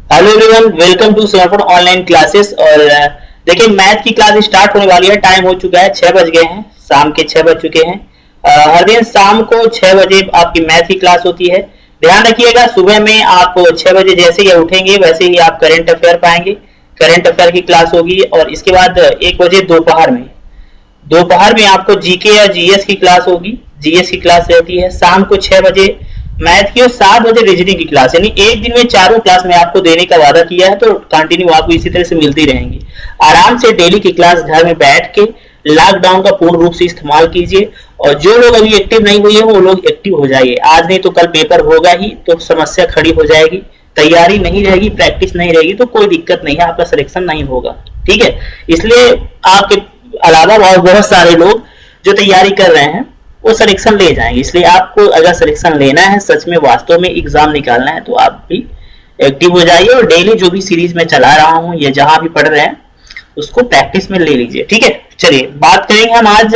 Hello everyone, welcome to Semaphore online classes. और देखिए math की क्लास स्टार्ट होने वाली है। टाइम हो चुका है, 6 बज गए हैं, शाम के 6 बज चुके हैं। हर दिन शाम को 6 बजे आपकी मैथ की क्लास होती है। ध्यान रखिएगा, सुबह में आप 6 बजे जैसे ही उठेंगे वैसे ही आप करंट अफेयर पाएंगे। करंट अफेयर की क्लास होगी और इसके बाद 1 बजे दोपहर में आपको जीके या जीएस की क्लास होगी। जीएस की क्लास रहती है शाम को 6 बजे मैथ की और 7 बजे रीजनिंग की क्लास। यानी एक दिन में चारों क्लास में आपको देने का वादा किया है, तो कंटिन्यू आपको इसी तरह से मिलती रहेंगी। आराम से डेली की क्लास घर में बैठ के लॉकडाउन का पूर्ण रूप से इस्तेमाल कीजिए। और जो लोग अभी एक्टिव नहीं हुए हैं वो लोग एक्टिव हो जाइए। आज नहीं तो कल पेपर होगा ही, तो समस्या खड़ी हो जाएगी। तैयारी नहीं रहेगी, प्रैक्टिस नहीं रहेगी तो कोई दिक्कत नहीं है, आपका सिलेक्शन नहीं होगा। ठीक है, इसलिए आपके अलावा बहुत सारे लोग जो तैयारी कर रहे हैं वो सिलेक्शन ले जाएंगे। इसलिए आपको अगर सिलेक्शन लेना है, सच में वास्तव में एग्जाम निकालना है, तो आप भी एक्टिव हो जाइए और डेली जो भी सीरीज में चला रहा हूँ या जहां भी पढ़ रहे हैं उसको प्रैक्टिस में ले लीजिए। ठीक है, चलिए बात करेंगे हम आज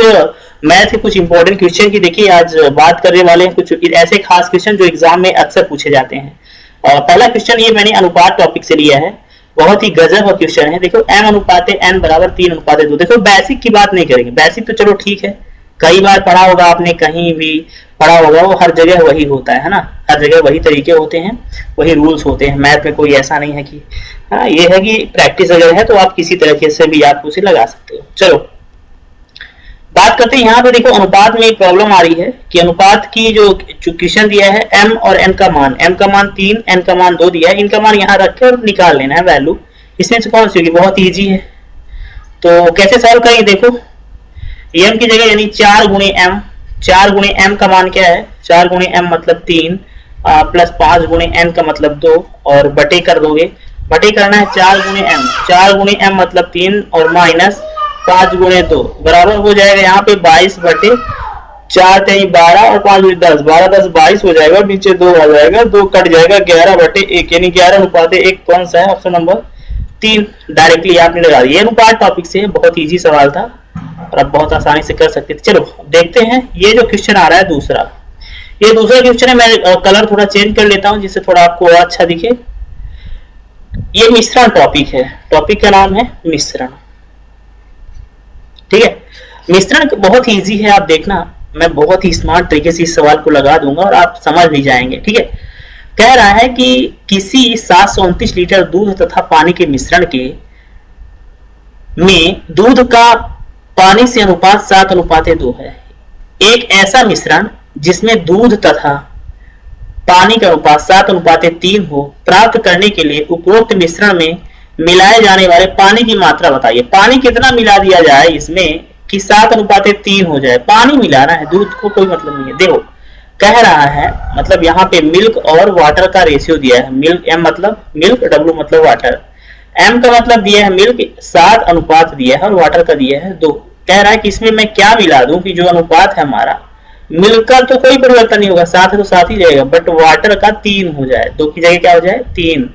मैथ के कुछ इंपॉर्टेंट क्वेश्चन की। देखिए आज बात करने वाले हैं कुछ ऐसे खास क्वेश्चन जो एग्जाम में अक्सर पूछे जाते हैं। पहला क्वेश्चन ये मैंने अनुपात टॉपिक से लिया है, बहुत ही गजब का क्वेश्चन है। देखो m अनुपात n बराबर 3 अनुपात 2। देखो बेसिक की बात नहीं करेंगे, बेसिक तो चलो ठीक है, कई बार पढ़ा होगा आपने, कहीं भी पढ़ा होगा, वो हर जगह वही होता है ना, हर जगह वही तरीके होते हैं, वही रूल्स होते हैं। मैथ में कोई ऐसा नहीं है कि हाँ, ये है कि प्रैक्टिस अगर है तो आप किसी तरीके से भी आप उसे लगा सकते हो। चलो बात करते हैं। यहाँ पे देखो अनुपात में एक प्रॉब्लम आ रही है कि अनुपात की जो क्वेश्चन दिया है m और n का मान, m का मान 3, n का मान 2 दिया है। इनका मान यहाँ रख के और निकाल लेना है वैल्यू। इसमें से कौन सी होगी? बहुत ईजी है। तो कैसे सॉल्व करेंगे? देखो m की जगह यानी 4 गुणे m, 4 गुणे m का मान क्या है? 4 गुणे m मतलब 3 प्लस 5 गुणे n का मतलब 2 और बटे कर दोगे। बटे करना है 4 गुणे m, 4 गुणे m मतलब 3 और माइनस 5 गुणे 2 बराबर हो जाएगा यहाँ पे 22 बटे 4 3 12 और 5 10, 12 10 22 हो जाएगा। नीचे 2 आ जाएगा, 2 कट जाएगा, 11 बटे 1 यानी 11 अनुपात 1 कौन सा है? ऑप्शन नंबर 3 डायरेक्टली आपने लगा दिया। ये अनुपात टॉपिक से बहुत इजी सवाल था और आप बहुत आसानी से कर सकते थे। चलो देखते हैं ये जो क्वेश्चन आ रहा है दूसरा, ये दूसरा क्वेश्चन है। मैं कलर थोड़ा चेंज कर लेता हूँ जिससे थोड़ा आपको और अच्छा दिखे। ये मिश्रण टॉपिक है, टॉपिक का नाम है मिश्रण। ठीक है, मिश्रण बहुत ही इजी है, आप देखना मैं बहुत ही स्मार्ट तरीके से इस सवाल को लगा दूंगा और आप समझ भी जाएंगे। ठीक है, कह रहा है कि किसी 729 लीटर दूध तथा पानी के मिश्रण के में दूध का पानी से अनुपात 7 अनुपात 2 है। एक ऐसा मिश्रण जिसमें दूध तथा पानी का अनुपात 7 अनुपात 3 हो, प्राप्त करने के लिए उपरोक्त मिश्रण में मिलाए जाने वाले पानी की मात्रा बताइए। पानी कितना मिला दिया जाए इसमें कि 7 अनुपात 3 हो जाए? पानी मिलाना है, दूध को कोई मतलब नहीं है। देखो कह रहा है, मतलब यहाँ पे मिल्क और वाटर का रेशियो दिया है। मिल्क m मतलब मिल्क, w मतलब वाटर, m का मतलब दिया है मिल्क 7 अनुपात दिया है और वाटर का दिया है 2। कह रहा है कि इसमें मैं क्या मिला दूं कि जो अनुपात है हमारा, मिल्क का तो कोई परिवर्तन नहीं होगा, 7 है तो 7 ही रहेगा, बट वाटर का 3 हो जाए, 2 की जगह क्या हो जाए 3।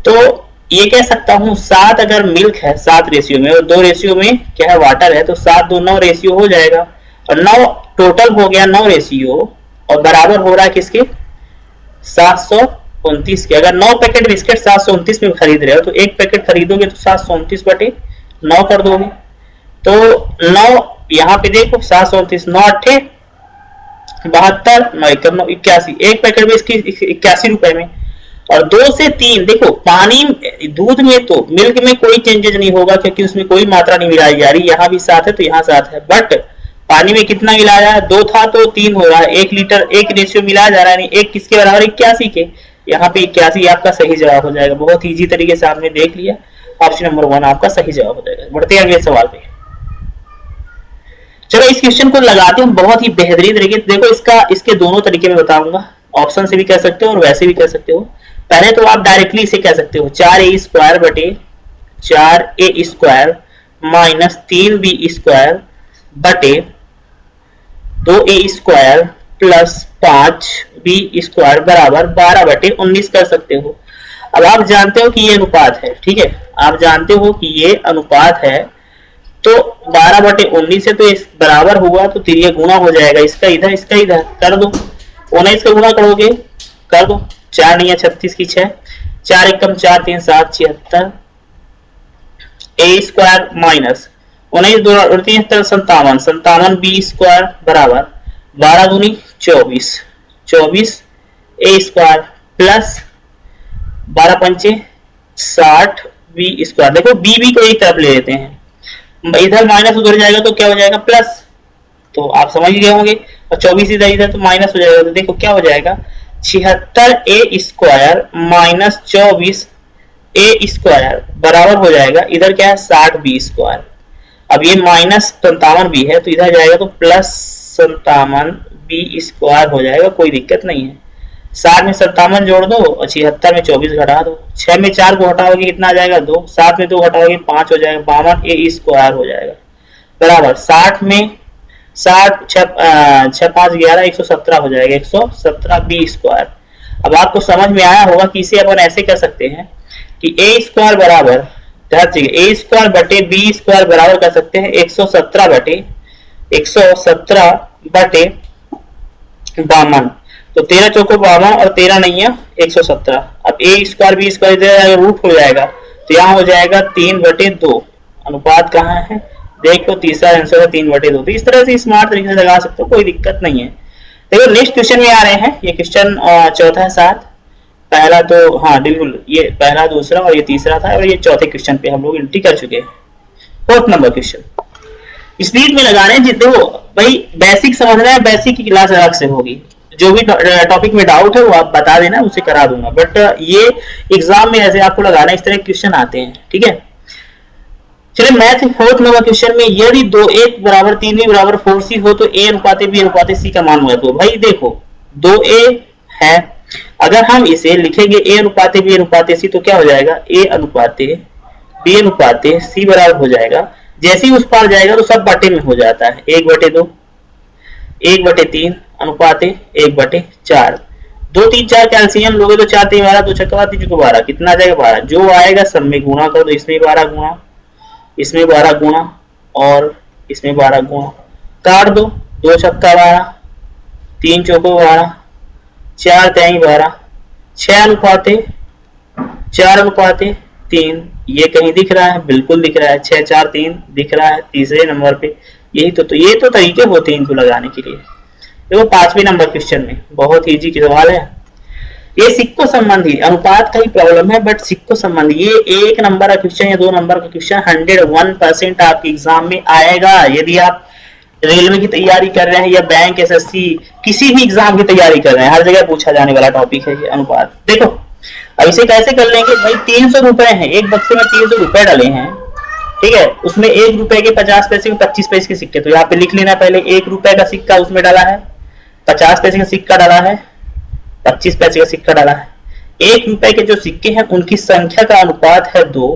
तो ये कह सकता हूं 7 अगर मिल्क है 7 रेशियो में और 2 रेशियो में क्या है वाटर है, तो 7 2 9 रेशियो हो जाएगा और 9 टोटल हो गया 9 रेशियो और बराबर हो रहा है किसके? 729 के। अगर 9 पैकेट बिस्किट 729 में खरीद रहे हो तो एक पैकेट खरीदोगे तो 729 बटे 9 कर दोगे। तो 9 यहाँ पे देखो 729, 9 8 72, 9 1 9 81, एक पैकेट में इसकी 81 रुपए में। और 2 से 3 देखो पानी दूध में तो मिल्क में कोई चेंजेस नहीं होगा क्योंकि उसमें कोई मात्रा नहीं मिलाई जा रही। यहाँ भी 7 है तो यहाँ 7 है, बट पानी में कितना मिलाया है? 2 था तो 3 हो रहा है, 1 लीटर 1 रेशियो मिलाया जा रहा है। एक किसके बराबर? 81 के। यहाँ पे 81 आपका सही जवाब हो जाएगा। बहुत इजी तरीके से आपने देख लिया, ऑप्शन नंबर 1 आपका सही जवाब हो जाएगा। बढ़ते हैं अगले सवाल पे। चलो इस क्वेश्चन को लगाते हैं बहुत ही बेहतरीन तरीके से। देखो इसके दोनों तरीके में बताऊंगा, ऑप्शन से भी कह सकते हो और वैसे भी कह सकते हो। पहले तो आप डायरेक्टली इसे कह सकते हो 4a² बटे 4a² माइनस 3b² बटे 2a² प्लस 5b² बराबर 12 बटे 19 कर सकते हो। अब आप जानते हो कि ये अनुपात है, ठीक है, आप जानते हो कि ये अनुपात है, तो 12 बटे 19 है तो इस बराबर हुआ तो फिर ये गुणा हो जाएगा, इसका इधर कर दो, 19 का गुणा करोगे कर दो 4 नहीं है 36 की 6, 4 एकम 4 3 7 76, ए स्क्वायर माइनस 19 2 3 57 57 बी स्क्वायर बराबर 12 दूनी 24 24 ए स्क्वायर प्लस 12 पंचे 60 बी स्क्वायर। देखो बी बी को एक तरफ ले लेते हैं, इधर माइनस उधर जाएगा तो क्या हो जाएगा प्लस, तो आप समझ गए होंगे, और 24 इधर तो माइनस हो जाएगा, तो देखो क्या हो जाएगा 76 ए स्क्वायर माइनस 24 ए स्क्वायर बराबर हो जाएगा, इधर क्या है 60 बी स्क्वायर। अब ये माइनस 57 बी है तो इधर जाएगा तो प्लस 57 बी स्क्वायर हो जाएगा, कोई दिक्कत नहीं है। 60 में 57 जोड़ दो और 76 में 24 घटा दो, 6 में 4 को हटाओगे कितना आ जाएगा 2, 7 में 2 घटाओगे 5 हो जाएगा, 52 ए स्क्वायर हो जाएगा बराबर 60 में 60 6 5 11 117 हो जाएगा, 117 बी स्क्वायर। अब आपको समझ में आया होगा कि इसे अपन ऐसे कर सकते हैं कि ए स्क्वायर बराबर ए स्क्वायर बटे बी स्क्वायर बराबर कर सकते हैं 117 बटे 52, तो 13 चौको 52 और 13 नहीं है 117। अब ए स्क्वायर बी स्क्वायर इधर रूट हो जाएगा तो यहाँ हो जाएगा 3/2, अनुपात कहाँ है देख लो, तीसरा आंसर है 3/2। तो इस तरह से स्मार्ट तरीके से लगा सकते हो, कोई दिक्कत नहीं है। देखो नेक्स्ट क्वेश्चन में आ रहे हैं, ये क्वेश्चन चौथा है 7, पहला तो हाँ बिल्कुल ये पहला दूसरा और ये तीसरा था, और ये चौथे क्वेश्चन पे हम लोग एंट्री कर चुके हैं। 4th नंबर क्वेश्चन स्पीड में लगा रहे हैं, देखो भाई बेसिक समझना है, बेसिक की क्लास अलग से होगी, जो भी टॉपिक में डाउट है वो आप बता देना, उसे करा दूंगा, बट ये एग्जाम में ऐसे आपको लगाना, इस तरह के क्वेश्चन आते हैं, ठीक है। चलिए मैथ 4th नंबर क्वेश्चन में यदि 2a बराबर 3b बराबर 4c हो तो a अनुपात b अनुपात c का मान होगा। तो भाई देखो 2a है, अगर हम इसे लिखेंगे a अनुपात b अनुपात c तो क्या हो जाएगा a अनुपात b अनुपात c बराबर हो जाएगा, जैसे ही उस पार जाएगा तो सब बटे में हो जाता है 1/2 1/3 अनुपात 1/4, 2 3 4 कैल्सियम लोगे तो 4 3 12 2 छक्का 3 चौका 12 कितना आ जाएगा 12, जो आएगा सब में गुणा कर दो, इसमें 12 गुणा इसमें 12 गुणा और इसमें 12 गुणा, काट दो 2 छक्का 12 3 चौको 12 4 3 12 6 अनुपात 3, ये कहीं दिख रहा है, बिल्कुल दिख रहा है, 6 4 3 दिख रहा है तीसरे नंबर पे। यही तो ये तो तरीके होते हैं इनको लगाने के लिए। देखो 5वें नंबर क्वेश्चन में बहुत इजी सवाल है, ये सिक्को संबंधी अनुपात का ही प्रॉब्लम है, बट सिक्को संबंधी ये 1 नंबर का क्वेश्चन या 2 नंबर का क्वेश्चन 101% आपके एग्जाम में आएगा। यदि आप रेलवे की तैयारी कर रहे हैं या बैंक एसएससी किसी भी एग्जाम की तैयारी कर रहे हैं, हर जगह पूछा जाने वाला टॉपिक है ये अनुपात। देखो अब इसे कैसे कर लेंगे भाई, 300 रुपए है, एक बक्से में 300 रुपए डाले हैं, ठीक है, उसमें 1 रुपए के 50 पैसे में 25 पैसे के सिक्के, तो यहाँ पे लिख लेना पहले 1 रुपए का सिक्का उसमें डाला है, 50 पैसे का सिक्का डाला है, 25 पैसे का सिक्का डाला है। 1 रुपए के जो सिक्के हैं उनकी संख्या का अनुपात है 2,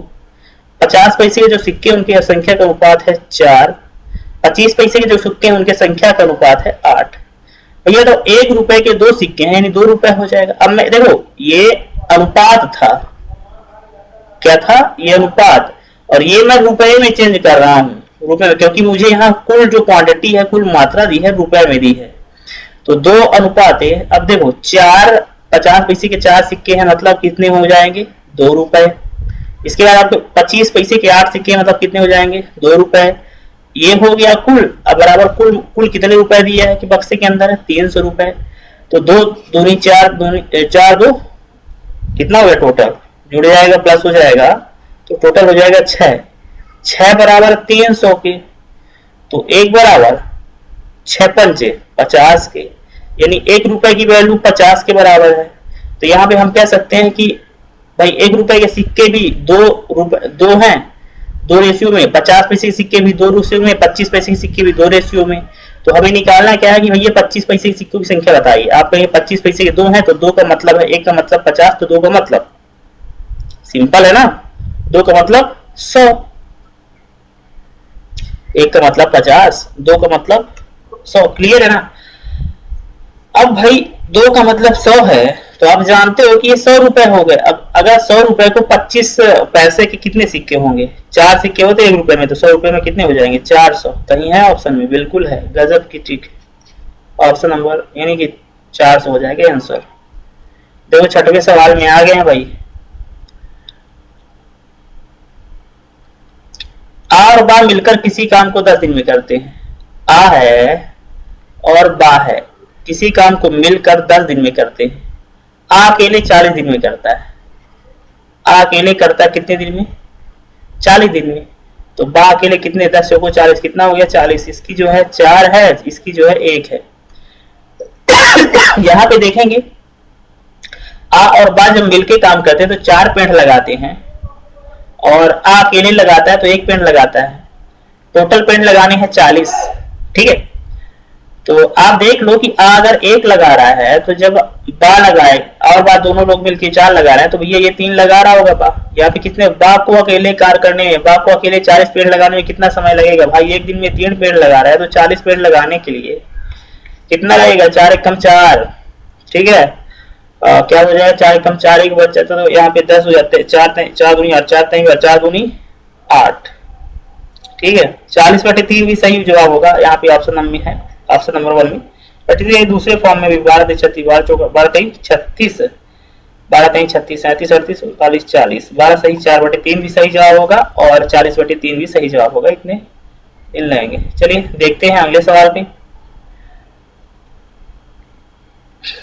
50 पैसे के जो सिक्के उनकी संख्या का अनुपात है 4, 25 पैसे के जो सिक्के हैं उनके संख्या का अनुपात है 8। भैया तो 1 रुपए के 2 सिक्के हैं यानी 2 रुपए हो जाएगा। अब मैं देखो ये अनुपात था, क्या था ये अनुपात, और ये मैं रुपए में चेंज कर रहा हूं रुपए में, क्योंकि मुझे यहाँ कुल जो क्वांटिटी है कुल मात्रा दी है रुपए में दी है, तो 2 अनुपात है। अब देखो 4 50 पैसे के 4 सिक्के हैं मतलब कितने हो जाएंगे 2 रुपए। इसके बाद आपको 25 पैसे के 8 सिक्के मतलब कितने हो जाएंगे 2 रुपए। ये हो गया कुल। अब बराबर कुल कितने रुपए दिया है कि बक्से के अंदर है 300 रुपए, तो 2 दूनी 4 4 2 कितना हो गया टोटल, जुड़ जाएगा प्लस हो जाएगा तो टोटल हो जाएगा 6 बराबर 300 के, तो 1 बराबर 6 पंचे 50 के, यानी 1 रुपए की वैल्यू 50 के बराबर है। तो यहाँ पे हम कह सकते हैं कि भाई 1 रुपए के सिक्के भी 2 हैं 2 रेशियो में, 50 पैसे के सिक्के भी 2 रेशियो में, 25 पैसे के सिक्के भी 2 रेशियो में। तो हमें निकालना क्या है कि भैया 25 पैसे के सिक्कों की संख्या बताइए। आप कहेंगे 25 पैसे के 2 हैं तो 2 का मतलब है 1 का मतलब 50, तो 2 का मतलब सिंपल है ना, 2 का मतलब 100, 1 का मतलब 50, 2 का मतलब 100, क्लियर है ना। अब भाई 2 का मतलब 100 है तो आप जानते हो कि ये 100 रुपए हो गए। अब अगर 100 रुपए को 25 पैसे के कितने सिक्के होंगे, 4 सिक्के होते 1 रुपए में, तो 100 रुपए में कितने हो जाएंगे 400। कहीं है ऑप्शन में, बिल्कुल है, गजब की ट्रिक। ऑप्शन नंबर यानी कि 400 हो जाएगा आंसर। देखो छठवें सवाल में आ गए हैं भाई। आ और बा मिलकर किसी काम को 10 दिन में करते हैं। आ है और बा है, किसी काम को मिलकर 10 दिन में करते हैं। आ अकेले 40 दिन में करता है। आ अकेले करता है कितने दिन में? 40 दिन में। तो बा अकेले कितने? 10 को 40, कितना हो गया? 40। इसकी जो है 4 है, इसकी जो है 1 है। यहाँ पे देखेंगे आ और बा जब मिलके काम करते हैं तो 4 पेड़ लगाते हैं, और आ अकेले लगाता है तो 1 पेड़ लगाता है। टोटल पेड़ लगाने हैं 40। ठीक है, तो आप देख लो कि आ अगर 1 लगा रहा है तो जब बा लगाए और बा दोनों लोग मिलकर 4 लगा रहे हैं तो भैया ये 3 लगा रहा होगा बा। यहाँ पे कितने? बा को अकेले कार्य करने में, बा को अकेले 40 पेड़ लगाने में कितना समय लगेगा भाई? 1 दिन में 3 पेड़ लगा रहा है तो 40 पेड़ लगाने के लिए कितना लगेगा? 4 एकम 4। ठीक है, क्या हो जाएगा? 4 एकम 4 एक बच जाता तो यहाँ पे 10 हो जाते हैं। 4 दूनी 8, 4 दूनी 8। ठीक है, 40/3 भी सही जवाब होगा। यहाँ पे ऑप्शन नंबर में है, ऑप्शन नंबर 1 में। बट दूसरे फॉर्म में भी 12 36, 12 चौका 12 3 36, 12 3 36, 37 38 39 40, 12 सही, 4/3 भी सही जवाब होगा और 40/3 भी सही जवाब होगा। इतने दिन लगेंगे। चलिए देखते हैं अगले सवाल पे।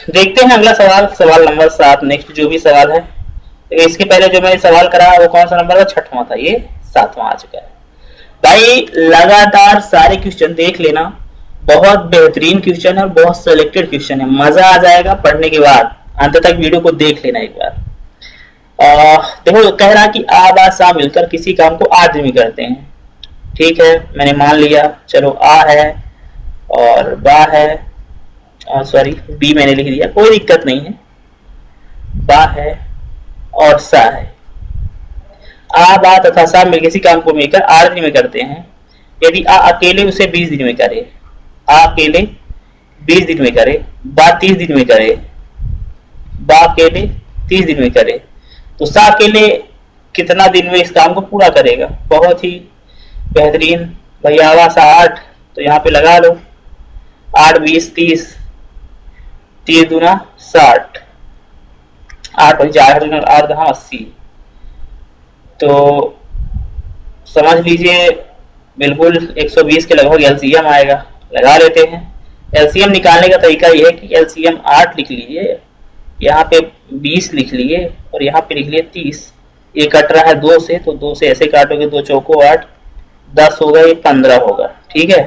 देखते हैं अगला सवाल, सवाल नंबर 7। नेक्स्ट जो भी सवाल है, तो इसके पहले जो मैंने सवाल करा वो कौन सा नंबर था? 6वां था, ये 7वां आ चुका है भाई। लगातार सारे क्वेश्चन देख लेना, बहुत बेहतरीन क्वेश्चन है, बहुत सिलेक्टेड क्वेश्चन है, मजा आ जाएगा पढ़ने के बाद। अंत तक वीडियो को देख लेना एक बार। देखो कह रहा कि आ बा सा मिलकर किसी काम को 8 दिन में करते हैं। ठीक है, मैंने मान लिया। चलो आ है और बा है, सॉरी बी मैंने लिख दिया, कोई दिक्कत नहीं है। बा है और सा है। आ बा तथा सा मिलकर किसी काम को मिलकर 8 दिन में करते हैं। यदि आ अकेले उसे 20 दिन में करे, आ अकेले 20 दिन में करे, बा 30 दिन में करे, बा अकेले 30 दिन में करे, तो सा अकेले कितना दिन में इस काम को पूरा करेगा? बहुत ही बेहतरीन भैया। आवा सा 8, तो यहाँ पे लगा लो 8 20 30, 30 दूना 60, 8 और 4 8 10 80। तो समझ लीजिए बिल्कुल 120 के लगभग एलसीएम आएगा। लगा लेते हैं। एलसीएम निकालने का तरीका यह है कि एलसीएम 8 लिख लीजिए, यहाँ पे 20 लिख लिए और यहाँ पे लिख लिए 30। ये कट रहा है 2 से, तो 2 से ऐसे काटोगे, 2 चौको 8, 10 होगा, ये 15 होगा। ठीक है,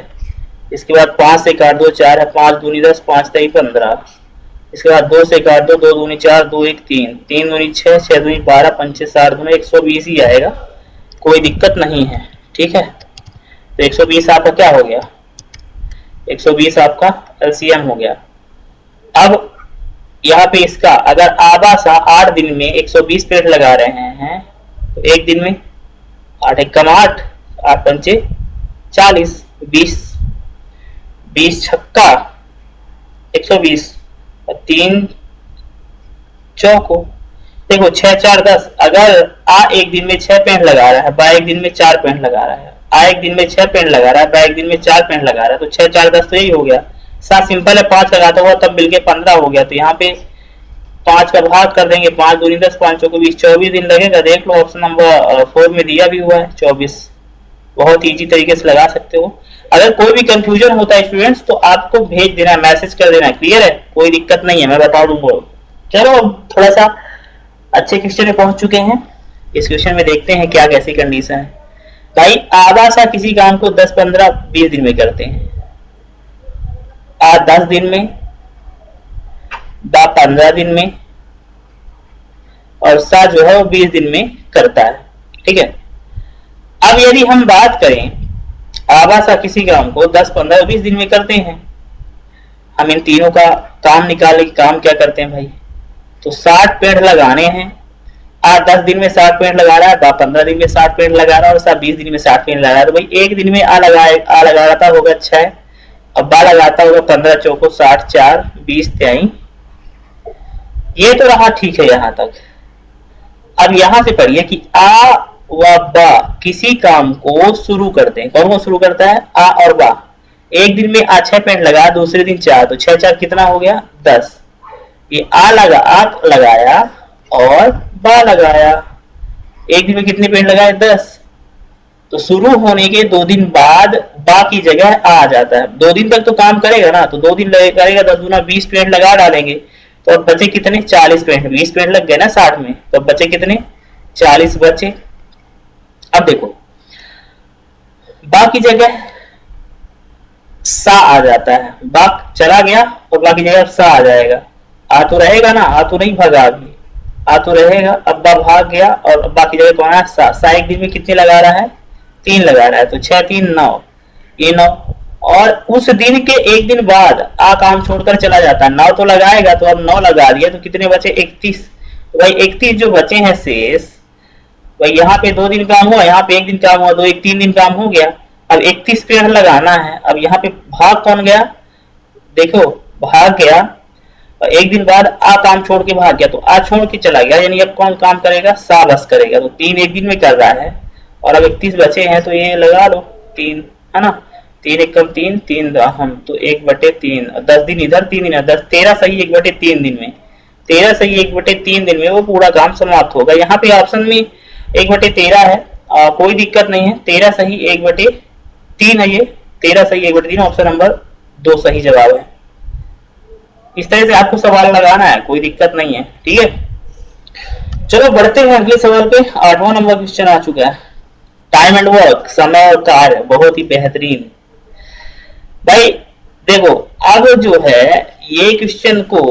इसके बाद 5 से काट दो, 4 है, 5 दूनी 10, 5 3 15। इसके बाद 2 से काट दो, 2 दूनी 4, 2 1 3, 3 दूनी 6, 6 दूनी 12, 5 6 7 दूनी 120 ही आएगा, कोई दिक्कत नहीं है। ठीक है, तो 120 आपका क्या हो गया? 120 आपका एलसीएम हो गया। अब यहाँ पे इसका अगर आबा सा 8 दिन में 120 पेड़ लगा रहे हैं तो 1 दिन में 8 एकम 8, 8 पंचे 40, 20 छक्का 120 और 3 चौको। देखो 6 4 10। अगर आ 1 दिन में 6 पेड़ लगा रहा है, बा 1 दिन में 4 पेड़ लगा रहा है, आ 1 दिन में 6 पेड़ लगा रहा है, बा 1 दिन में 4 पेड़ लगा रहा है, तो 6 4 10 तो यही हो गया। 7 सिंपल है, 5 लगाता हुआ तब मिलके 15 हो गया। तो यहाँ पे 5 का भाग कर देंगे, 5 दूनी 10, 5 चौको 20, 24 दिन लगेगा। देख लो ऑप्शन नंबर 4 में दिया भी हुआ है 24। बहुत इजी तरीके से लगा सकते हो। अगर कोई भी कंफ्यूजन होता है स्टूडेंट्स तो आपको भेज देना है, मैसेज कर देना है। क्लियर है, कोई दिक्कत नहीं है, मैं बता दूंगा। चलो थोड़ा सा अच्छे क्वेश्चन में पहुंच चुके हैं। इस क्वेश्चन में देखते हैं क्या कैसी कंडीशन है भाई। आधा सा किसी काम को 10 15 20 दिन में करते हैं। आ 10 दिन में, बा 15 दिन में और सा जो है वो 20 दिन में करता है। ठीक है, अब यदि हम बात करें आबा सा किसी काम को 10 15 20 दिन में करते हैं, हम इन तीनों का काम निकाले कि काम क्या करते हैं भाई। तो 60 पेड़ लगाने हैं। आ 10 दिन में 60 पेड़ लगा रहा है, बा 15 दिन में 60 पेड़ लगा रहा है और सा 20 दिन में 60 पेड़ लगा रहा है। तो भाई 1 दिन में आ लगाता होगा 6, अब बा लगाता होगा 15 चौको 60, 4 20 23। ये तो रहा ठीक है यहाँ तक। अब यहां से पढ़िए कि आ व बा किसी काम को शुरू करते हैं। कौन कौन शुरू करता है? आ और बा। 1 दिन में आ 6 पेड़ लगा, दूसरे दिन 4, तो 6 4 कितना हो गया? 10। ये आ लगाया और बा लगाया, एक दिन में कितने पेड़ लगाए? 10। तो शुरू होने के 2 दिन बाद बा की जगह आ जाता है। 2 दिन तक तो काम करेगा ना, तो 2 दिन करेगा, 10 गुना 20 पेड़ लगा डालेंगे, तो अब बचे कितने? 40 पेड़। 20 पेड़ लग गए ना 60 में, तो अब बचे कितने? 40 बचे। अब देखो बा की जगह सा आ जाता है, बा चला गया और बा की जगह सा आ जाएगा। आ तो रहेगा ना, आ तो नहीं भागा अभी, आ तो रहेगा। अब बा भाग गया और बा की जगह कौन है? सा। सा एक दिन में कितने लगा रहा है? 3 लगा रहा है, तो 6 3 9, ये 9। और उस दिन के एक दिन बाद आ काम छोड़कर चला जाता है, 9 तो लगाएगा, तो अब 9 लगा दिया, तो कितने बचे? 31। तो भाई 31 जो बचे हैं शेष, भाई यहाँ पे 2 दिन काम हुआ, यहाँ पे 1 दिन काम हुआ, 2 1 3 दिन काम हो गया। अब 31 पेड़ लगाना है। अब यहाँ पे भाग कौन गया? देखो भाग गया, और 1 दिन बाद आ काम छोड़ के भाग गया, तो आ छोड़ के चला गया, यानी अब कौन काम करेगा? सा बस करेगा। तो 3 1 दिन में कर रहा है, और अब 31 बचे हैं, तो ये लगा लो 3, है ना। 3 1 कम 3 3 हम, तो 1/3, 10 दिन इधर 3 दिन 10 13 सही 1/3 दिन में, 13 सही 1/3 दिन में वो पूरा काम समाप्त होगा। यहाँ पे ऑप्शन में 1/13 है, कोई दिक्कत नहीं है, 13 सही 1/3 है, ये 13 सही 1/3, ऑप्शन नंबर 2 सही जवाब है। इस तरह से आपको सवाल लगाना है, कोई दिक्कत नहीं है, ठीक है। चलो बढ़ते हैं अगले सवाल पे। 8वां नंबर क्वेश्चन आ चुका है। टाइम एंड वर्क, समय और कार्य, बहुत ही बेहतरीन। भाई देखो अब जो है ये क्वेश्चन को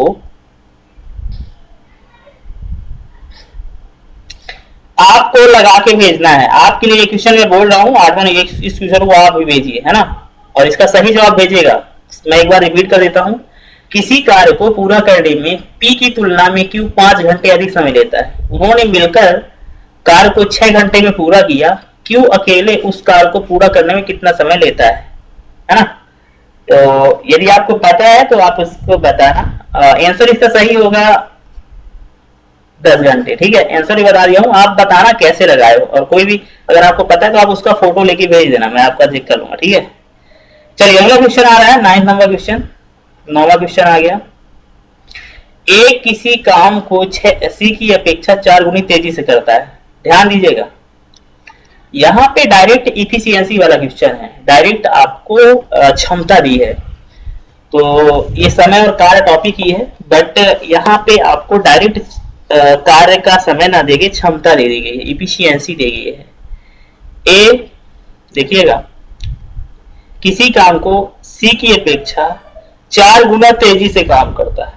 आपको लगा के भेजना है। आपके लिए क्वेश्चन मैं बोल रहा हूँ 8वां, इस क्वेश्चन को आप भी भेजिए, है ना, और इसका सही जवाब भेजिएगा। मैं एक बार रिपीट कर देता हूँ। किसी कार्य को पूरा करने में P की तुलना में Q 5 घंटे अधिक समय लेता है। उन्होंने मिलकर कार्य को 6 घंटे में पूरा किया, Q अकेले उस कार्य को पूरा करने में कितना समय लेता है ना। तो यदि आपको पता है तो आप उसको बताना। आंसर इसका सही होगा 10 घंटे, ठीक है। आंसर ही बता दिया हूँ, आप बताना कैसे लगाए हो, और कोई भी अगर आपको पता है तो आप उसका फोटो लेके भेज देना, मैं आपका चेक कर लूंगा, ठीक है। चलिए अगला क्वेश्चन आ रहा है 9 नंबर क्वेश्चन। 9वां क्वेश्चन आ गया। ए किसी काम को सी की अपेक्षा 4 गुनी तेजी से करता है। ध्यान दीजिएगा, यहाँ पे डायरेक्ट इफिशियंसी वाला क्वेश्चन है, डायरेक्ट आपको क्षमता दी है। तो ये समय और कार्य टॉपिक ही है, बट यहाँ पे आपको डायरेक्ट कार्य का समय ना देके क्षमता दे दी गई है, इफिशियंसी दी गई है। ए देखिएगा, किसी काम को सी की अपेक्षा 4 गुना तेजी से काम करता है,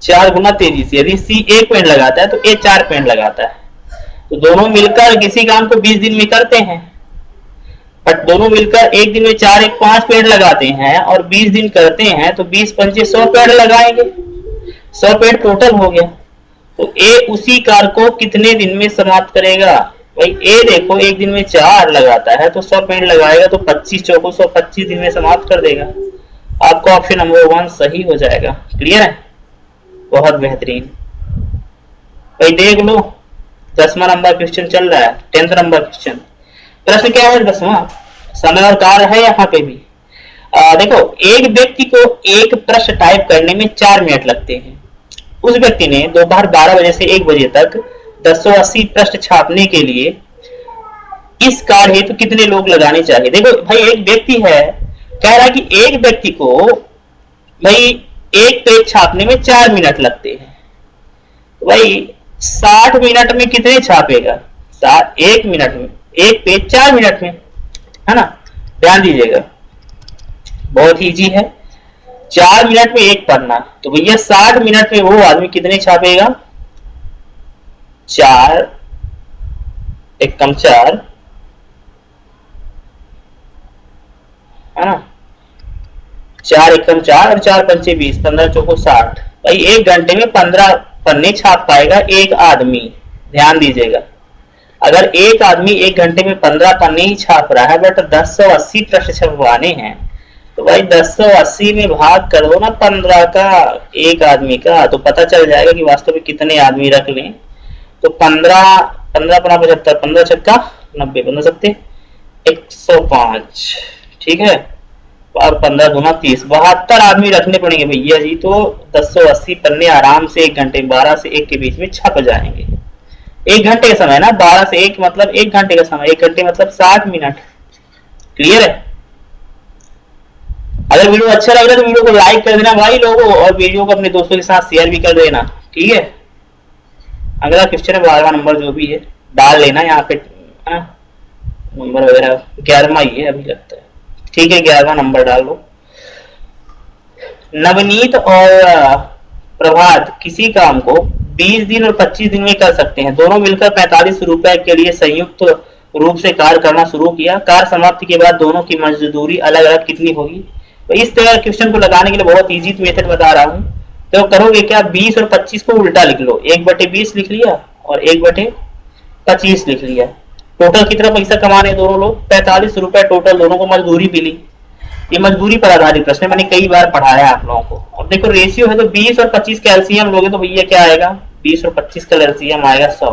4 गुना तेजी से। यदि सी 1 पेड़ लगाता है तो ए 4 पेड़ लगाता है, तो दोनों मिलकर किसी काम को 20 दिन में करते हैं, बट दोनों मिलकर एक दिन में 4 1 5 पेड़ लगाते हैं और 20 दिन करते हैं, तो 20 पंचे 100 पेड़ लगाएंगे, 100 पेड़ टोटल हो गया। तो ए उसी कार्य को कितने दिन में समाप्त करेगा? भाई ए देखो एक दिन में 4 लगाता है तो 100 पेड़ लगाएगा, तो 25 चौको 100 25 दिन में समाप्त कर देगा। आपका ऑप्शन नंबर 1 सही हो जाएगा। क्लियर है, बहुत बेहतरीन। भाई देख लो 10वां नंबर क्वेश्चन चल रहा है, 10th नंबर क्वेश्चन। प्रश्न क्या है 10वां? समय और कार्य है यहाँ पे भी। देखो एक व्यक्ति को एक प्रश्न टाइप करने में 4 मिनट लगते हैं। उस व्यक्ति ने दोपहर 12 बजे से 1 बजे तक 1080 प्रश्न छापने के लिए इस कार्य हेतु कितने लोग लगाने चाहिए? देखो भाई एक व्यक्ति है, कह रहा है कि एक व्यक्ति को भाई एक पेज छापने में 4 मिनट लगते हैं। भाई 60 मिनट में कितने छापेगा? 1 मिनट में एक पेज 4 मिनट में, है ना। ध्यान दीजिएगा, बहुत इजी है। 4 मिनट में एक पन्ना, तो भैया 60 मिनट में वो आदमी कितने छापेगा? 4 1 कम 4, है ना, 4 1 कम 4 और 4 पंचे 20, 15 चौको 60। भाई 1 घंटे में 15 पन्ने छाप पाएगा एक आदमी। ध्यान दीजिएगा, अगर एक आदमी 1 घंटे में 15 पन्ने ही छाप रहा है, बट 1080 प्रश्न छपवाने हैं, तो भाई 1080 में भाग कर दो ना 15 का एक आदमी का, तो पता चल जाएगा कि वास्तव में कितने आदमी रख लें। तो 15 15 75, 15 छक्का 90, 15 सत्ते 105, ठीक है। और 15 दूना 30, 72 आदमी रखने पड़ेंगे भैया जी। तो 1080 पन्ने आराम से 1 घंटे 12 से 1 के बीच में छप जाएंगे। 1 घंटे का समय ना, 12 से 1 मतलब 1 घंटे का समय, 1 घंटे मतलब 60 मिनट। क्लियर है? अगर वीडियो अच्छा लग रहा है तो वीडियो को लाइक कर देना भाई लोगों, और वीडियो को अपने दोस्तों के साथ शेयर भी कर देना। ठीक है, अगला क्वेश्चन है 12वां नंबर जो भी है डाल लेना यहाँ पे, नंबर वगैरह 11वां ही है अभी लगता है। ठीक है, 11वां नंबर डाल लो। नवनीत और प्रभात किसी काम को 20 दिन और 25 दिन में कर सकते हैं। दोनों मिलकर 45 रुपए के लिए संयुक्त रूप से कार्य करना शुरू किया। कार्य समाप्ति के बाद दोनों की मजदूरी अलग अलग कितनी होगी? तो इस तरह क्वेश्चन को लगाने के लिए बहुत इजी मेथड बता रहा हूँ। तो करोगे क्या, 20 और 25 को उल्टा लिख लो, 1/20 लिख लिया और 1/25 लिख लिया। टोटल कितना पैसा कमाने दोनों लोग? 45 रुपए टोटल, दोनों को मजदूरी मिली। ये मजदूरी पर आधारित प्रश्न मैंने कई बार पढ़ाया आप लोगों को। और देखो रेशियो है तो 20 और 25 का एलसीएम लोगे तो भैया क्या आएगा, 20 और 25 का एलसीएम आएगा 100।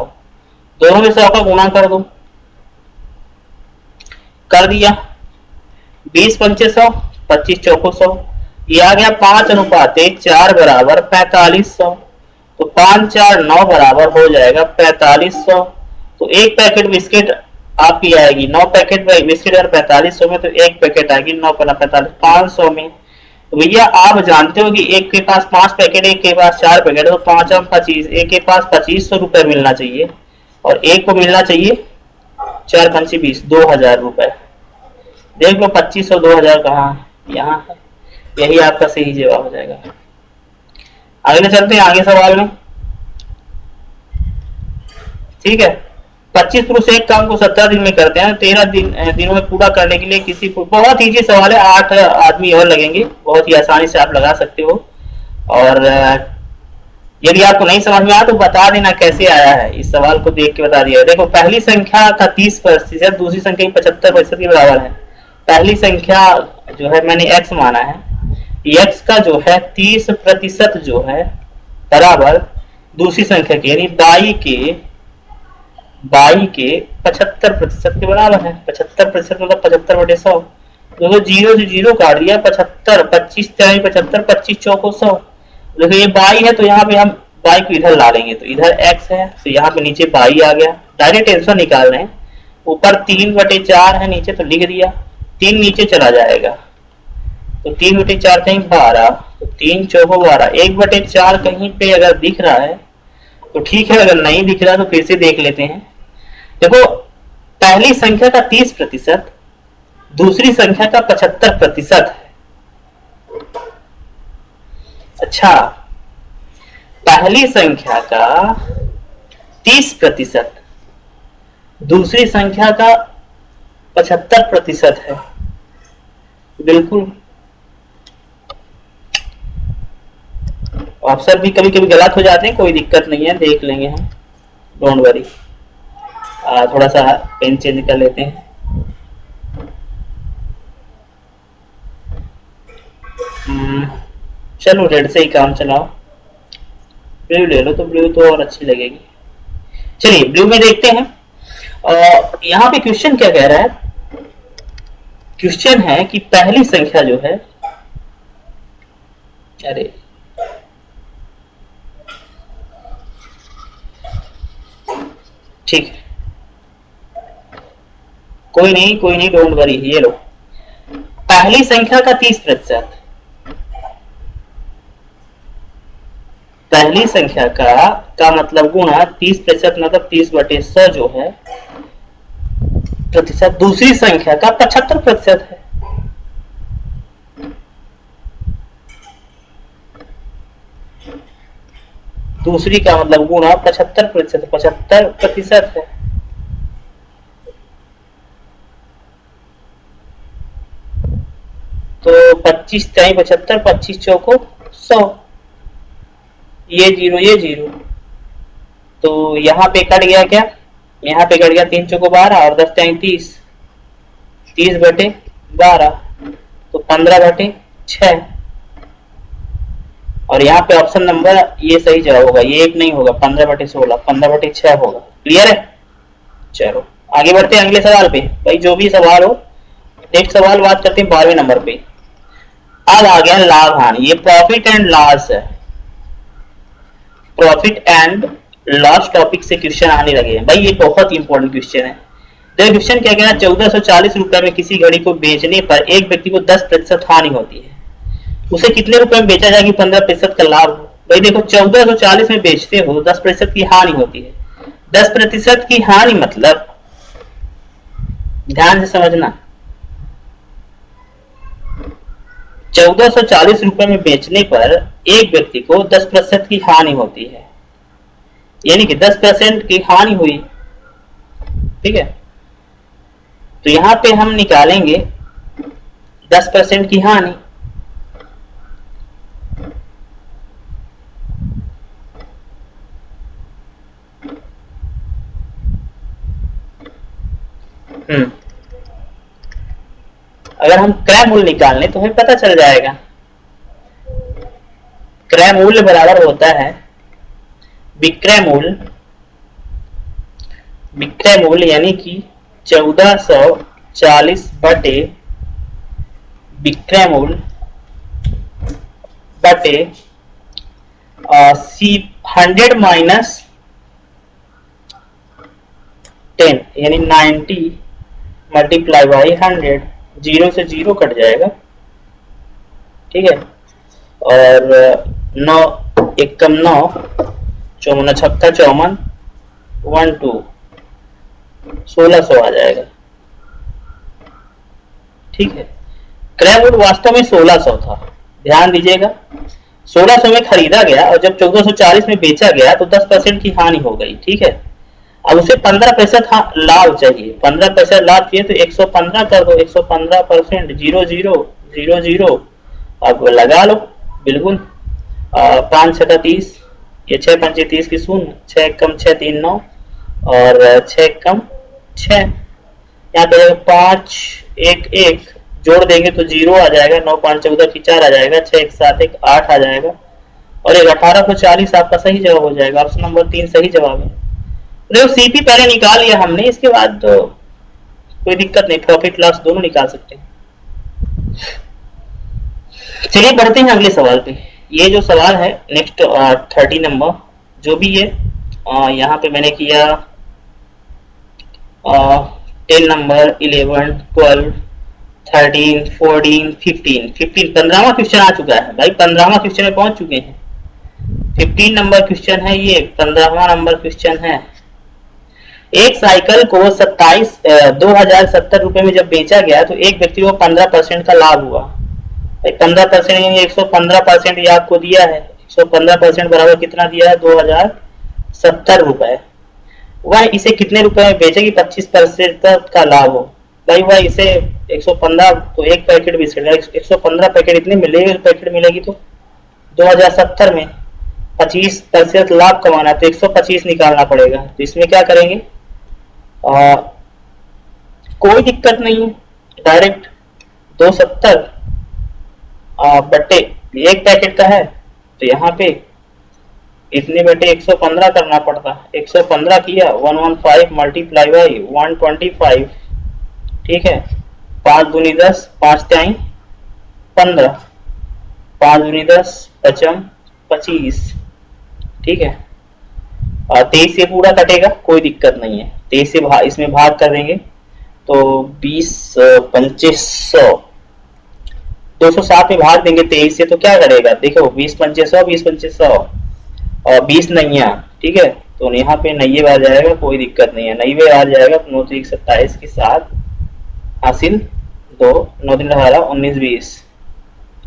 दोनों में 100 का गुणा कर दो, कर दिया। 20 पंचे 100, 25 चौको 100, ये आ गया 5:4 बराबर 4500। तो 5 4 9 बराबर हो जाएगा 4500। तो एक पैकेट बिस्किट आपकी आएगी 9 पैकेट बिस्किट और 4500 में, तो एक पैकेट आएगी 9 × 45 500 में। तो भैया आप जानते हो कि एक के पास 5 पैकेट, एक के पास 4 पैकेट, तो 5 × 25, एक के पास 2500 रुपए मिलना चाहिए और एक को मिलना चाहिए 4 × 5 20, 2000 रुपए। देख लो 2500 2000 कहाँ, यहाँ है। यही आपका सही जवाब हो जाएगा। अगले चलते हैं आगे सवाल में। ठीक है, 25 पुरुष एक काम को 17 दिन में करते हैं, 13 दिनों में पूरा करने के लिए किसी को, बहुत इजी सवाल है, 8 आदमी और लगेंगे, बहुत ही आसानी से आप लगा सकते हो। और यदि आपको नहीं समझ में आया तो बता देना कैसे आया है, इस सवाल को देख के बता दिया। देखो पहली संख्या का 30%, दूसरी संख्या 75% के बराबर है। पहली संख्या जो है मैंने x माना है, x का जो है 30% जो है बराबर दूसरी संख्या के यानी बाई के 75% के बराबर है। 75% मतलब 75/100। देखो 0 से 0 काट दिया, 75, 25 3 75, 25 चौको 100। देखो ये बाई है तो यहाँ पे हम बाई को इधर ला लेंगे, तो इधर x है तो यहाँ पे नीचे बाई आ गया। डायरेक्ट आंसर निकाल रहे हैं, ऊपर 3/4 है, नीचे तो लिख दिया, 3 नीचे चला जाएगा तो 3/4 कहीं 12, तो 3 चौको 12। 1/4 कहीं पे अगर दिख रहा है तो ठीक है, अगर नहीं दिख रहा तो फिर से देख लेते हैं। देखो पहली संख्या का 30%, दूसरी संख्या का 75% है। अच्छा, पहली संख्या का 30%, दूसरी संख्या का 75% है। बिल्कुल, ऑप्शन भी कभी कभी गलत हो जाते हैं, कोई दिक्कत नहीं है, देख लेंगे हम, डोंट वरी। थोड़ा सा पेन चेंज कर लेते हैं। चलो रेड से ही काम चलाओ, ब्लू ले लो, तो ब्लू तो और अच्छी लगेगी। चलिए ब्लू में देखते हैं। यहाँ पे क्वेश्चन क्या कह रहा है? क्वेश्चन है कि पहली संख्या जो है, अरे ठीक है, कोई नहीं, डोंट वरी। ये लो, पहली संख्या का 30%, पहली संख्या का मतलब गुणा 30% मतलब 30/100 जो है प्रतिशत, दूसरी संख्या का 75% है। दूसरी का मतलब गुणा 75%, 75% है। तो 25 3 75, 25 चौको 100, ये 0 ये 0, तो यहाँ पे कट गया क्या, यहाँ पे कट गया 3 चौको 12 और 10 3 30, 30/12, तो 15/6। और यहाँ पे ऑप्शन नंबर ये सही जवाब होगा, ये 1 नहीं होगा, 15/16, 15/6 होगा। क्लियर है? चलो आगे बढ़ते हैं अगले सवाल पे। भाई जो भी सवाल हो, नेक्स्ट सवाल बात करते हैं 12वें नंबर पे। अब आ गया लाभ हानि, ये प्रॉफिट एंड लॉस है, प्रॉफिट एंड लॉस टॉपिक से क्वेश्चन आने लगे हैं भाई, ये बहुत इंपॉर्टेंट क्वेश्चन है। देखो क्वेश्चन क्या कह रहा है, 1440 रुपए में किसी घड़ी को बेचने पर एक व्यक्ति को 10% हानि होती है, उसे कितने रुपए में बेचा जाएगा 15% का लाभ हो। भाई देखो 1440 में बेचते हो, 10% की हानि होती है, 10% की हानि मतलब ध्यान से समझना, 1440 रुपए में बेचने पर एक व्यक्ति को 10% की हानि होती है, यानी कि 10% की हानि हुई, ठीक है। तो यहां पे हम निकालेंगे 10% की हानि, अगर हम क्रय मूल्य निकाल लें तो हमें पता चल जाएगा, क्रय मूल्य बराबर होता है विक्रय मूल्य, विक्रय मूल्य यानी कि 1440 बटे विक्रय मूल्य बटे 100 माइनस 10 यानी 90 मल्टीप्लाई बाई 100, जीरो से जीरो कट जाएगा, ठीक है। और 9 एकम 9, चौवन छक्का 54, 1 2 1600 आ जाएगा, ठीक है। क्रय मूल्य वास्तव में 1600 था, ध्यान दीजिएगा, 1600 में खरीदा गया और जब 1440 में बेचा गया तो 10% की हानि हो गई, ठीक है। अब उसे 15% लाभ चाहिए, 15% लाभ चाहिए तो 115 कर दो, 115%, 0 0 0 0, अब लगा लो बिल्कुल, 5 6 30, ये 6 5 30 की शून्य, 6 कम 6 3 9 और 6 कम 6, यहाँ पे 5 1 1 जोड़ देंगे तो 0 आ जाएगा, 9 5 14 की 4 आ जाएगा, 6 1 7 1 8 आ जाएगा और एक 1840 आपका सही जवाब हो जाएगा। ऑप्शन नंबर 3 सही जवाब है। देखो सीपी पहले निकाल लिया हमने, इसके बाद तो कोई दिक्कत नहीं, प्रॉफिट लॉस दोनों निकाल सकते हैं। चलिए बढ़ते हैं अगले सवाल पे। ये जो सवाल है नेक्स्ट 30 नंबर जो भी है, यहाँ पे मैंने किया 10 नंबर, 11 12 13 14 15 15वां क्वेश्चन आ चुका है भाई, 15वां क्वेश्चन में पहुंच चुके हैं। 15 नंबर क्वेश्चन है ये, 15वां नंबर क्वेश्चन है। एक साइकिल को 2070 रुपए में जब बेचा गया तो एक व्यक्ति को 15% का लाभ हुआ। 15% यानी 115% ये आपको दिया है, 115% बराबर कितना दिया है 2070 रुपए। वह इसे कितने रुपए में बेचेगी 25% का लाभ हो। भाई वह इसे 115 तो एक पैकेट बिस्किट 115 पैकेट इतने मिलेगी, पैकेट मिलेगी तो 2070 में 25% लाभ कमाना तो 125 निकालना पड़ेगा। तो इसमें क्या करेंगे, कोई दिक्कत नहीं है, डायरेक्ट 270 बटे एक पैकेट का है तो यहाँ पे इतने बटे 115 करना पड़ता, 115 किया 115 मल्टीप्लाई बाई 125, ठीक है। 5 दूनी 10, 5 टाइम 15, 5 दूनी 10 55 25, ठीक है। 23 से पूरा कटेगा, कोई दिक्कत नहीं है, 23 से इसमें भाग कर देंगे तो 20 2500, 207 में भाग देंगे 23 से तो क्या करेगा, देखो 20 2500 20 2500 और 20 नैया, ठीक है। तो यहाँ पे नैये बार जाएगा, कोई दिक्कत नहीं है, नैये बार जाएगा 9 3 27 के साथ हासिल 2 9 3 18 19 20,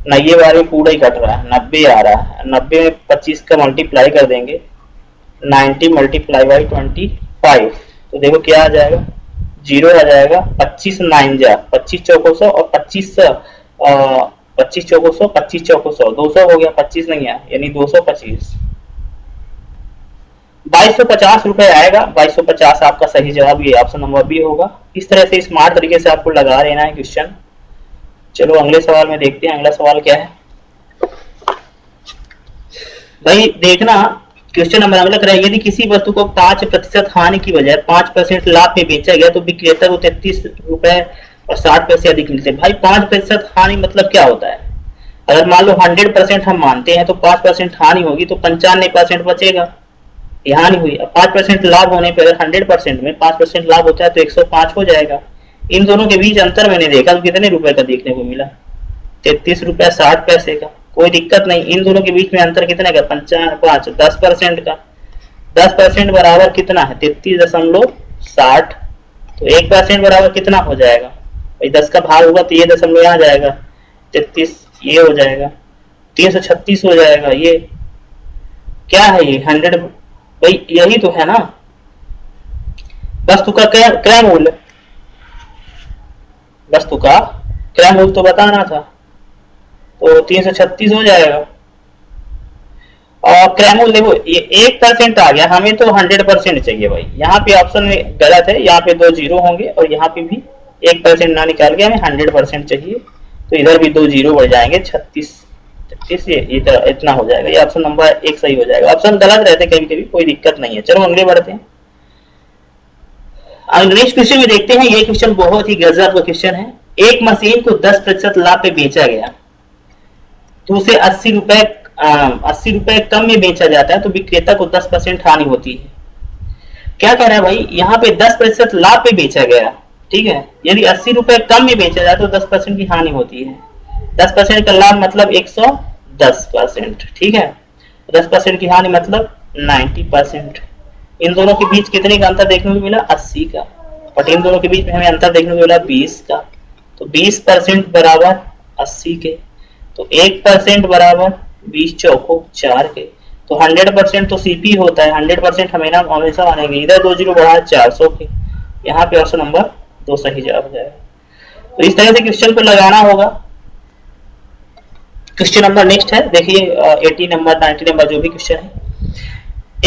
नैये बार में पूरा ही कट रहा है, 90 आ रहा है, 90 में 25 का मल्टीप्लाई कर देंगे 90 मल्टीप्लाई बाई 25, तो देखो क्या आ जाएगा 0 आ जाएगा, 25 9 जा 25 चौको 100 और 25 चौको 100 25 चौको 100 200 हो गया, 25 नहीं है यानी 225, 2250 रुपए आएगा। 2250 आपका सही जवाब ये ऑप्शन नंबर बी होगा। इस तरह से स्मार्ट तरीके से आपको लगा लेना है क्वेश्चन। चलो अगले सवाल में देखते हैं, अगला सवाल क्या है भाई, देखना क्वेश्चन नंबर अगला करें, यदि किसी वस्तु को 5% हानि की बजाय 5% लाभ में बेचा गया तो विक्रेता को 33 रुपए और 60 पैसे अधिक मिलते हैं। भाई 5% हानि मतलब क्या होता है, अगर मान लो 100% हम मानते हैं तो 5% हानि होगी, तो 95% बचेगा, ये हानि हुई। अब 5% लाभ होने पर अगर 100% में 5% लाभ होता है तो 105 हो जाएगा। इन दोनों के बीच अंतर मैंने देखा तो कितने रुपए का देखने को मिला, 33 रुपए 60 पैसे का। कोई दिक्कत नहीं, इन दोनों के बीच में अंतर कितने का, 5 10% का। 10% बराबर कितना है, 33.60, तो 1% बराबर कितना हो जाएगा भाई, 10 का भाग होगा तो ये दशमलव यहाँ जाएगा, 33 ये हो जाएगा, 336 हो जाएगा। ये क्या है, ये 100 भाई, यही तो है ना वस्तु का क्रय मूल्य, वस्तु का क्रय मूल्य तो बताना था, तो 336 हो जाएगा। और क्रय मूल्य देखो ये 1% आ गया, हमें तो 100% चाहिए भाई। यहाँ पे ऑप्शन में गलत है, यहाँ पे 2 जीरो होंगे और यहाँ पे भी 1% ना निकाल के हमें 100% चाहिए, तो इधर भी 2 जीरो बढ़ जाएंगे, 36 ये इतना हो जाएगा। ये ऑप्शन नंबर 1 सही हो जाएगा। ऑप्शन गलत रहते कभी कभी, कोई दिक्कत नहीं है। चलो आगे बढ़ते हैं, नेक्स्ट क्वेश्चन में देखते हैं। ये क्वेश्चन बहुत ही गजब का क्वेश्चन है। एक मशीन को 10% लाभ पे बेचा गया तो उसे 80 रुपए कम में बेचा जाता है, तो विक्रेता को 10% हानि होती है। क्या कह रहा है भाई, यहाँ पे 10% लाभ पे बेचा गया, ठीक है। यदि 80 रुपए कम में बेचा जाए तो 10% की हानि होती है। 10% का लाभ मतलब 110%, ठीक है। 10% की हानि मतलब 90%। इन दोनों के बीच कितने का अंतर देखने को मिला, 80 का। और इन दोनों के बीच में हमें अंतर देखने को मिला 20 का, तो 20% बराबर 80 के, तो 1% बराबर 20 चौको 4 के, तो 100% तो सीपी होता है, 100% हमें ना हमेशा मानेंगे। इधर 2 जीरो बढ़ा 400 के, यहाँ पे ऑप्शन नंबर 2 सही जवाब हो जाएगा। तो इस तरह से क्वेश्चन को लगाना होगा। क्वेश्चन नंबर नेक्स्ट है, देखिए 80 नंबर 90 नंबर जो भी क्वेश्चन है।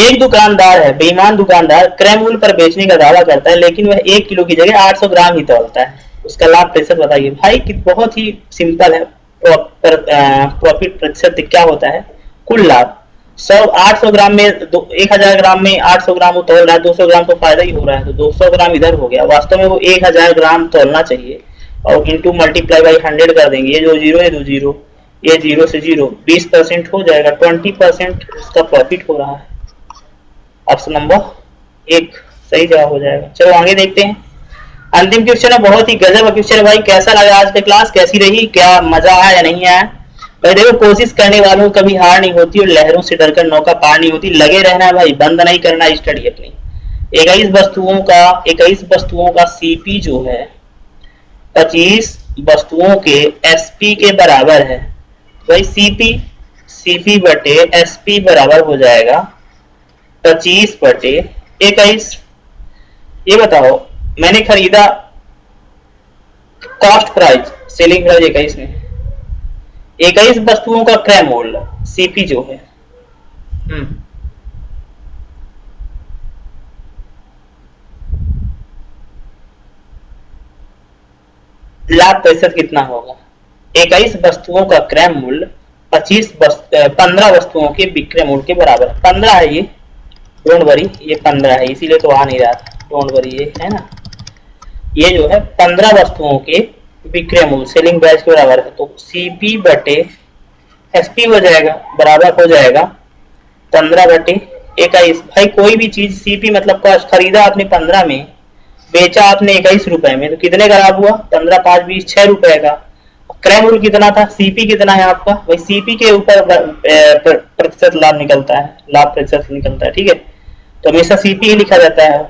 एक दुकानदार है, बेईमान दुकानदार क्रय मूल्य पर बेचने का दावा करता है, लेकिन वह 1 किलो की जगह 800 ग्राम ही तौलता है। उसका लाभ प्रतिशत बताइए। भाई कि बहुत ही सिंपल है, प्रॉफिट प्रतिशत क्या होता है, कुल लाभ। 800 ग्राम में 1000 ग्राम में 800 ग्राम वो तोल रहा है, 200 ग्राम तो फायदा ही हो रहा है, तो 200 ग्राम इधर हो गया। वास्तव में वो 1000 ग्राम तोलना चाहिए, और इंटू मल्टीप्लाई बाई 100 कर देंगे। ये जो जीरो है 2 जीरो, ये 0 से 0, 20% हो जाएगा, 20% उसका प्रॉफिट हो रहा है। ऑप्शन नंबर 1 सही जवाब हो जाएगा। चलो आगे देखते हैं। अंतिम क्वेश्चन है, बहुत ही गजब क्वेश्चन है भाई। कैसा लगा आज का क्लास, कैसी रही, क्या मजा आया या नहीं आया भाई? देखो कोशिश करने वालों को कभी हार नहीं होती, और लहरों से डरकर नौका पार नहीं होती। लगे रहना है भाई, बंद नहीं करना स्टडी अपनी। 21 वस्तुओं का सीपी जो है 25 वस्तुओं के एसपी के बराबर है। भाई सीपी बटे एसपी बराबर हो जाएगा 25 बटे 21। ये बताओ, मैंने खरीदा कॉस्ट प्राइस, सेलिंग प्राइस 21 में, 21 वस्तुओं का क्रय मूल्य सीपी जो है, लाभ प्रतिशत कितना होगा? 21 वस्तुओं का क्रय मूल्य 15 वस्तुओं के विक्रय मूल्य के बराबर। 15 है ये, डोंट वरी, ये 15 है, इसीलिए तो आ नहीं रहा था, डोंट वरी, ये है ना, ये जो है 15 वस्तुओं के विक्रय मूल्य सेलिंग प्राइस के बराबर है। तो सीपी बटे एसपी हो जाएगा, बराबर हो जाएगा 15 बटे 21। भाई कोई भी चीज सीपी मतलब कॉस्ट, खरीदा आपने 15 में, बेचा आपने 21 रुपए में, तो कितने का लाभ हुआ? 15 5 20 6 रुपए का। क्रय मूल्य कितना था? सीपी कितना है आपका? भाई सीपी के ऊपर प्रतिशत लाभ निकलता है, लाभ प्रतिशत निकलता है, ठीक है। तो हमेशा सीपी ही लिखा जाता है।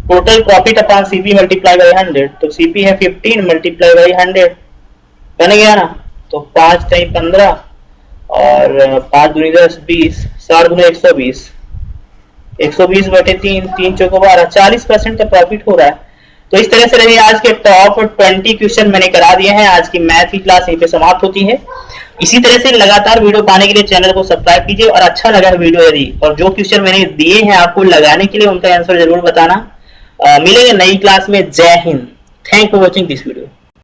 Total profit upon CP multiply by 100, तो सीपी है 15 मल्टीप्लाई बाई 100, बन गया ना। तो 5 3 15 और 5 दूनी 10 20, 4 दूनी 120, 120 बटे 3, 3 चौको 12, 40% का प्रॉफिट हो रहा है। तो इस तरह से रही आज के टॉप 20 क्वेश्चन मैंने करा दिए हैं। आज की मैथ की क्लास यहीं पे समाप्त होती है। इसी तरह से लगातार वीडियो पाने के लिए चैनल को सब्सक्राइब कीजिए, और अच्छा लगा वीडियो यदि, और जो क्वेश्चन मैंने दिए हैं आपको लगाने के लिए, उनका आंसर जरूर बताना। मिलेंगे नई क्लास में। जय Hind. Thank for watching this video.